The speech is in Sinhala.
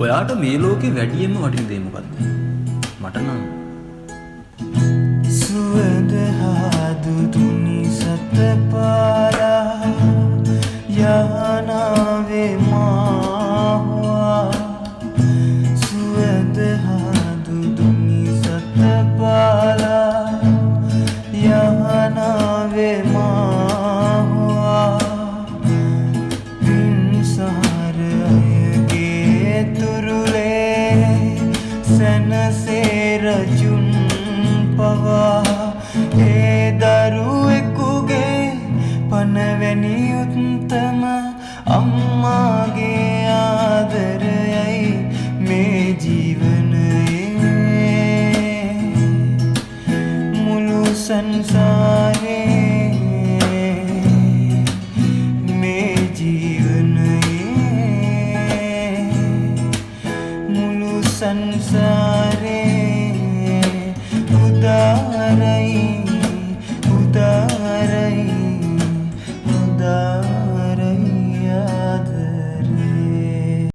ඔයාට මේ ලෝකේ වැඩියෙන්ම වටින දේ මොකද්ද? මට නම් සුවඳ හාදු දුනි සතපාලා යහනාවේ මාවා සුවඳ හාදු දුනි සතපාලා යහනාවේ මාවා පින්සාර අයගේ තුරුලේ සනසේ රජුන් පවා ඒ දරුවෙකුගේ පනවැනි උත්තම අම්මාගේ ආදරයයි මේ ජීවනයේ මුළු සංසාරේ මේ ජීවනයේ මුළු සංසාරේ